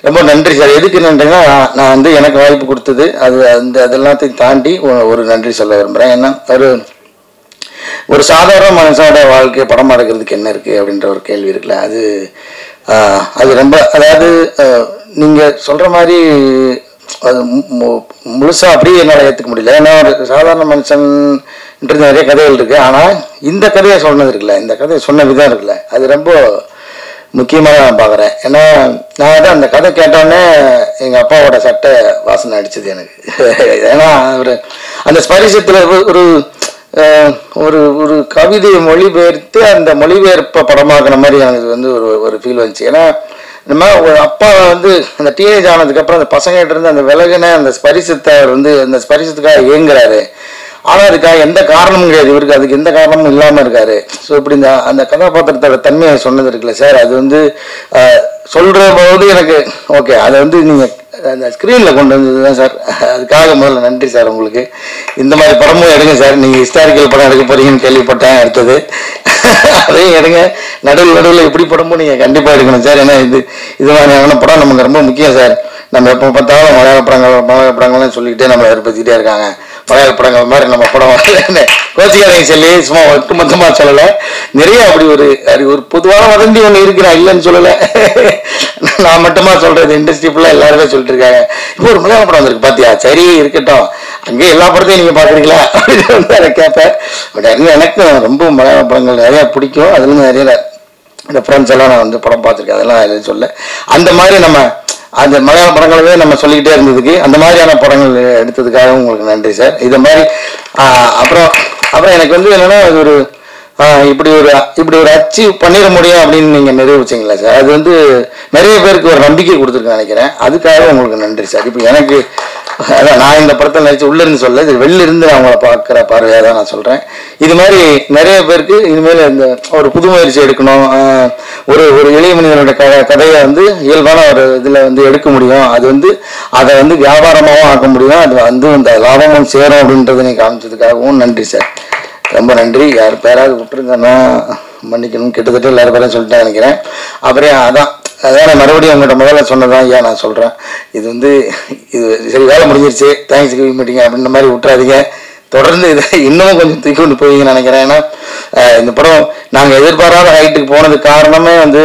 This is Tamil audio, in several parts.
ரொம்ப நன்றி சார். எதுக்கு நன்றின்னா, நான் வந்து எனக்கு வாய்ப்பு கொடுத்தது அது அதெல்லாத்தையும் தாண்டி ஒரு நன்றி சொல்ல விரும்புகிறேன். ஏன்னா ஒரு சாதாரண மனுஷனோட வாழ்க்கையை படம் எடுக்கிறதுக்கு என்ன இருக்குது அப்படின்ற ஒரு கேள்வி இருக்குல்ல, அது ரொம்ப, அதாவது நீங்கள் சொல்கிற மாதிரி அது முழுசாக அப்படியே என்னால் ஏற்றுக்க முடியல. ஏன்னா ஒரு சாதாரண மனுஷன்ன்றது நிறைய கதைகள் இருக்குது. ஆனால் இந்த கதையை சொன்னது இருக்குல்ல, இந்த கதையை சொன்ன விதம் இருக்குல்ல, அது ரொம்ப முக்கியமாக நான் பார்க்குறேன். ஏன்னா நான் வந்து அந்த கதை கேட்டோடனே எங்கள் அப்பாவோட சட்டை வாசனை அடிச்சது எனக்கு. ஏன்னா அவர் அந்த ஸ்பரிசத்தில் ஒரு ஒரு ஒரு கவிதையை மொழிபெயர்த்து அந்த மொழிபெயர்ப்பை படமாக்குற மாதிரி எனக்கு வந்து ஒரு ஃபீல் வந்துச்சு. ஏன்னா நம்ம ஒரு அப்பா வந்து அந்த டீனேஜ் ஆனதுக்கப்புறம் அந்த பசங்கிட்ட இருந்து அந்த விலகின அந்த ஸ்பரிசத்தை அவர் வந்து அந்த ஸ்பரிசத்துக்காக இயங்குறாரு. ஆனால் அதுக்காக எந்த காரணமும் கிடையாது, இவருக்கு அதுக்கு எந்த காரணமும் இல்லாமல் இருக்காரு. ஸோ இப்படி அந்த கதாபாத்திரத்தோட தன்மையை சொன்னது இருக்குல்ல சார், அது வந்து சொல்கிற போது எனக்கு ஓகே, அதை வந்து நீங்கள் அந்த ஸ்க்ரீனில் கொண்டு வந்தது தான் சார். அதுக்காக முதல்ல நன்றி சார் உங்களுக்கு. இந்த மாதிரி படமும் எடுங்க சார். நீங்கள் ஹிஸ்டாரிக்கல் படம் எடுக்க போகிறீங்கன்னு கேள்விப்பட்டேன். அடுத்தது அதையும் எடுங்க. நடுவில் இப்படி படமும் நீங்கள் கண்டிப்பாக எடுக்கணும் சார். ஏன்னா இது மாதிரியான படம் நமக்கு ரொம்ப முக்கியம் சார். நம்ம எப்போ பார்த்தாலும் மலையாள படங்கள்லாம் சொல்லிக்கிட்டே நம்ம ஏற்படுத்திக்கிட்டே இருக்காங்க. மலையாள படங்கள் மாதிரி நம்ம படம் வரலன்னு கோச்சிக்காரங்க சொல்லி சும்மா ஒட்டு மொத்தமாக சொல்லலை. நிறைய அப்படி ஒரு பொதுவான வதந்தி ஒன்று இருக்கிறேன், இல்லைன்னு சொல்லலை. நான் மட்டுமா சொல்கிறது, இண்டஸ்ட்ரி ஃபுல்லாக எல்லாருமே சொல்லிட்டு இருக்காங்க. இப்போ ஒரு மலையாள படம் வந்திருக்கு பார்த்தியா, சரி இருக்கட்டும், அங்கே எல்லா படத்தையும் நீங்கள் பார்க்குறீங்களா அப்படின்னு வந்து அதை கேட்பேன். பட் எனக்கு ரொம்ப மலையாள படங்கள் நிறையா பிடிக்கும். அதுலேருந்து நிறைய இந்த ஃப்ரெண்ட்ஸ் எல்லாம் நான் வந்து படம் பார்த்துருக்கேன், அதெல்லாம் எதுவும் சொல்ல. அந்த மாதிரி நம்ம அந்த மலையாள படங்களவே நம்ம சொல்லிக்கிட்டே இருந்ததுக்கு அந்த மாதிரியான படங்கள் எடுத்ததுக்காக உங்களுக்கு நன்றி சார். இதை மாதிரி அப்புறம் எனக்கு வந்து என்னென்னா, அது இப்படி ஒரு அச்சீவ் பண்ணிட முடியும் அப்படின்னு நீங்கள் நிரூபிச்சிங்களா சார். அது வந்து நிறைய பேருக்கு ஒரு நம்பிக்கை கொடுத்துருக்குன்னு நினைக்கிறேன். அதுக்காக உங்களுக்கு நன்றி சார். இப்போ எனக்கு அதான் நான் இந்த படத்தை நினச்சி உள்ளிருந்து சொல்ல, இது வெளிலிருந்து அவங்கள பார்க்குற பார்வையாக தான் நான் சொல்கிறேன். இது மாதிரி நிறைய பேருக்கு இனிமேல் இந்த ஒரு புது முயற்சி எடுக்கணும், ஒரு எளிய மனிதனோட கதையை வந்து இயல்பான ஒரு இதில் வந்து எடுக்க முடியும், அது வந்து அதை வந்து வியாபாரமாகவும் ஆக்க முடியும், அது வந்து இந்த லாபமும் சேரும் அப்படின்றத நீங்கள் காமிச்சதுக்காகவும் நன்றி சார். ரொம்ப நன்றி. யார் பேராவது விட்டுருங்கன்னா மன்னிக்கணும். கிட்டத்தட்ட எல்லாரும் பேரும் சொல்லிட்டேன் நினைக்கிறேன். அப்புறம் அதான் மறுபடியும் உங்கள்கிட்ட முதல்ல சொன்னதான் ஐயா நான் சொல்கிறேன். இது சரி, வேலை முடிஞ்சிருச்சு, தேங்க்ஸ் கிவிங் மீட்டிங் அப்படின்ற மாதிரி விட்டுறாதீங்க. தொடர்ந்து இதை இன்னமும் கொஞ்சம் தூக்கி கொண்டு போவீங்கன்னு நினைக்கிறேன். ஏன்னா இந்த படம் நாங்கள் எதிர்பாராத ஹைட்டுக்கு போனதுக்கு காரணமே வந்து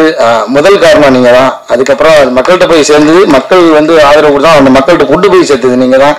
முதல் காரணம் நீங்கள் தான். அதுக்கப்புறம் அது மக்கள்கிட்ட போய் சேர்ந்தது, மக்கள் வந்து ஆதரவு தான் அந்த மக்கள்கிட்ட கொண்டு போய் சேர்த்தது நீங்கள் தான்.